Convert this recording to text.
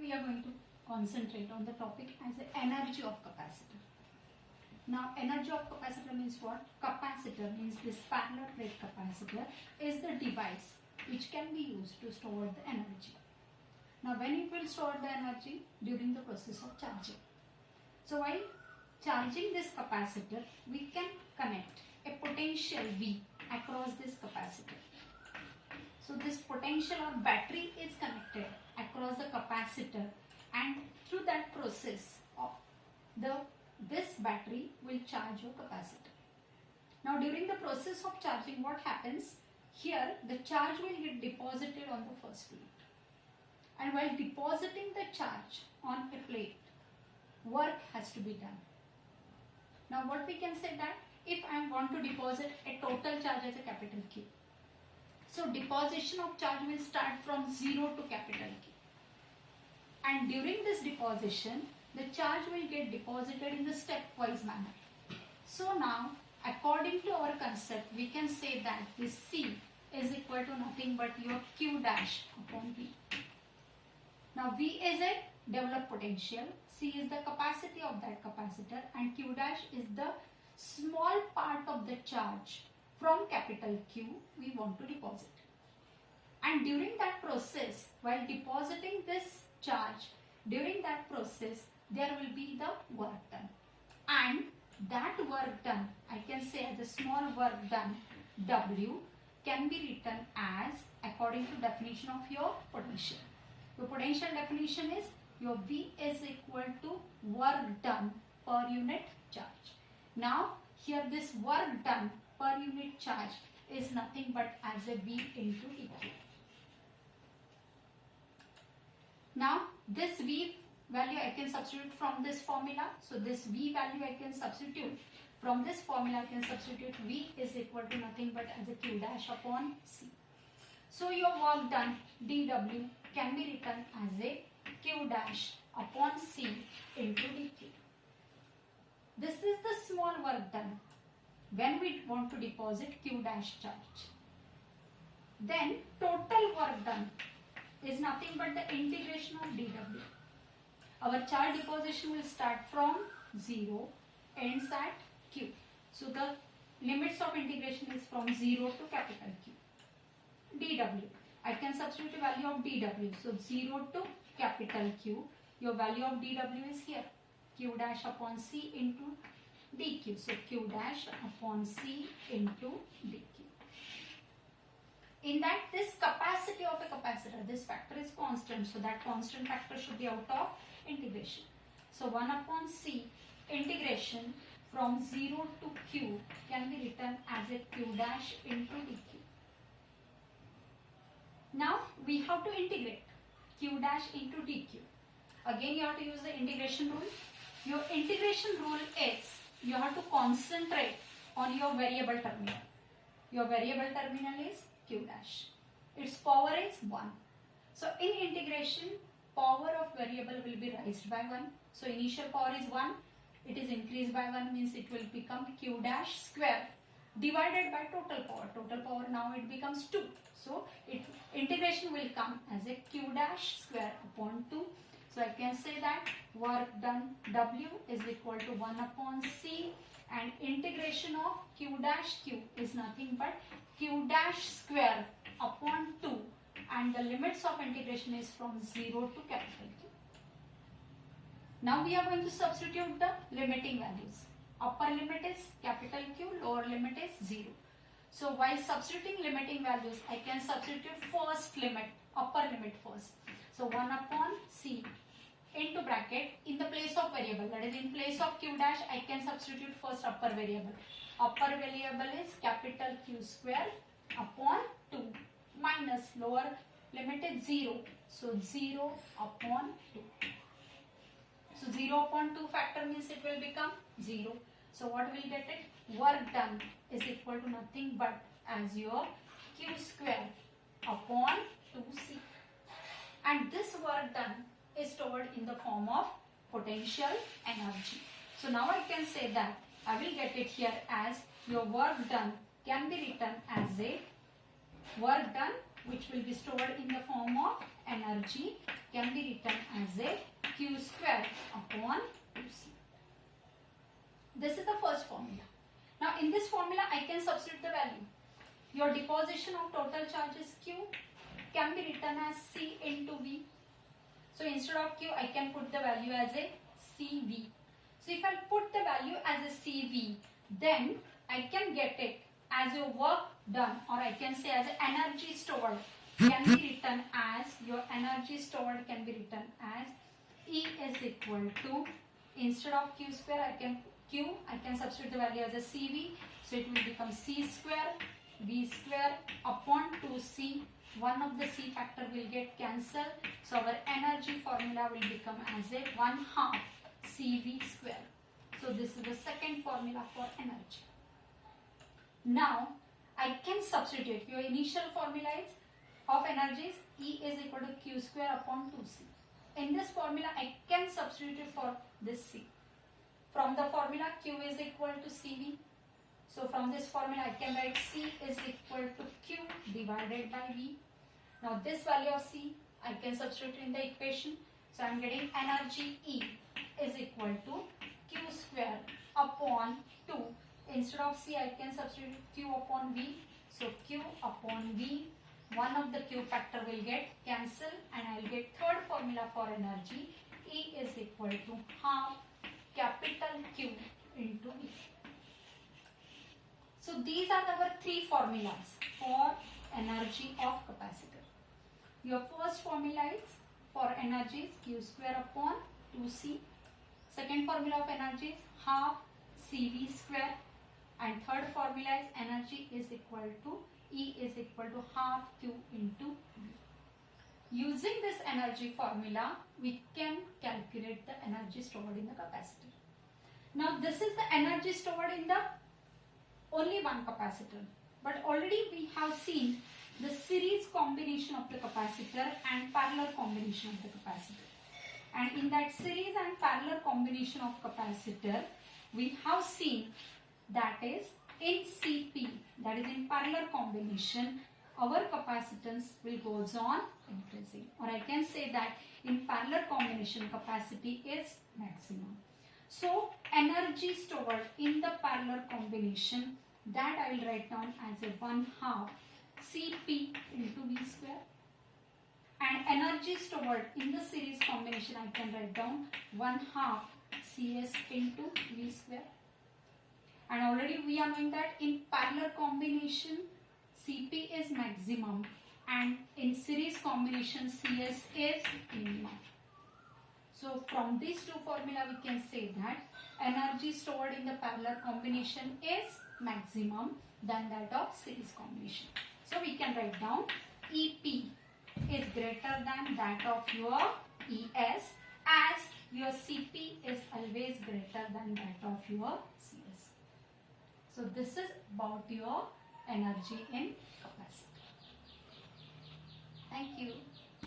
we are going to concentrate on the topic as the energy of capacitor. Now energy of capacitor means what? Capacitor means this parallel plate capacitor is the device which can be used to store the energy. Now when it will store the energy? During the process of charging. So while charging this capacitor, we can connect a potential V across this capacitor. So this potential or battery is connected across the capacitor, and through that process of this battery will charge your capacitor. Now during the process of charging, what happens? Here the charge will get deposited on the first plate, and while depositing the charge on a plate, work has to be done. Now what we can say that if I want to deposit a total charge as a capital Q, so deposition of charge will start from 0 to capital Q, and during this deposition the charge will get deposited in the stepwise manner. So now according to our concept, we can say that this C is equal to nothing but your Q dash upon V. Now V is a developed potential, C is the capacity of that capacitor, and Q dash is the small part of the charge from capital Q we want to deposit. And during that process, while depositing this charge, during that process there will be the work done, and that work done, I can say as a small work done, W, can be written as according to definition of your potential. Your potential definition is your V is equal to work done per unit charge. Now here this work done per unit charge is nothing but as a V into dQ. Now this V value I can substitute from this formula. So this V value I can substitute from this formula. I can substitute V is equal to nothing but as a Q dash upon C. So your work done dW can be written as a Q dash upon C into dQ. This is the small work done when we want to deposit Q dash charge. Then total work done is nothing but the integration of dW. Our charge deposition will start from 0, ends at Q. So the limits of integration is from 0 to capital Q. dW, I can substitute the value of dW. So 0 to capital Q, your value of dW is here, Q dash upon C into dQ. So Q dash upon C into dQ. In that, this capacity of a capacitor, this factor is constant, so that constant factor should be out of integration. So 1 upon C integration from 0 to Q can be written as a Q dash into dQ. Now we have to integrate Q dash into dQ. Again you have to use the integration rule. Your integration rule is you have to concentrate on your variable terminal. Your variable terminal is Q dash. Its power is 1. So in integration, power of variable will be raised by 1. So initial power is 1. It is increased by 1, means it will become Q dash square divided by total power. Total power now it becomes 2. So integration will come as a Q dash square upon 2. So I can say that work done W is equal to 1 upon C, and integration of Q dash Q is nothing but Q dash square upon 2, and the limits of integration is from 0 to capital Q. Now we are going to substitute the limiting values. Upper limit is capital Q, lower limit is 0. So while substituting limiting values, I can substitute first limit, upper limit first. So 1 upon C into bracket in the place of variable, that is in place of Q dash, I can substitute first upper variable. Upper variable is capital Q square upon 2 minus lower limit is 0. So 0 upon 2. So 0 upon 2 factor means it will become 0. So what will get it? Work done is equal to nothing but as your Q square upon 2C. And this work done is stored in the form of potential energy. So now I can say that I will get it here as your work done can be written as a work done which will be stored in the form of energy can be written as a Q square upon 2C. This is the first formula. Now in this formula I can substitute the value. Your deposition of total charge is Q, can be written as C into V. So instead of Q I can put the value as a CV. So if I put the value as a CV, then I can get it as a work done, or I can say as energy stored can be written as, your energy stored can be written as E is equal to, instead of Q square I can substitute the value as a CV. So it will become C square V square upon 2C. One of the C factor will get cancelled. So our energy formula will become as a 1/2 CV square. So this is the second formula for energy. Now I can substitute, your initial formula is of energy is E is equal to Q square upon 2C. In this formula I can substitute it for this C. From the formula Q is equal to CV. So from this formula I can write C is equal to Q divided by V. Now this value of C I can substitute in the equation. So I am getting energy E is equal to Q square upon 2. Instead of C I can substitute Q upon V. So Q upon V, one of the Q factor will get cancelled and I will get third formula for energy. E is equal to 1/2 capital Q into V. So these are our three formulas for energy of capacitor. Your first formula is for energy is Q square upon 2C. Second formula of energy is 1/2 CV square. And third formula is energy is equal to E is equal to 1/2 Q into V. Using this energy formula, we can calculate the energy stored in the capacitor. Now this is the energy stored in the only one capacitor. But already we have seen the series combination of the capacitor and parallel combination of the capacitor. And in that series and parallel combination of capacitor, we have seen that is in CP, that is in parallel combination, our capacitance will goes on increasing, or I can say that in parallel combination capacity is maximum. So energy stored in the parallel combination, that I will write down as a 1/2 CP into V square, and energy stored in the series combination I can write down 1/2 CS into V square. And already we are knowing that in parallel combination CP is maximum and in series combination CS is minimum. So from these two formula we can say that energy stored in the parallel combination is maximum than that of series combination. So we can write down EP is greater than that of your ES, as your CP is always greater than that of your CS. So this is about your energy in capacitor. Thank you.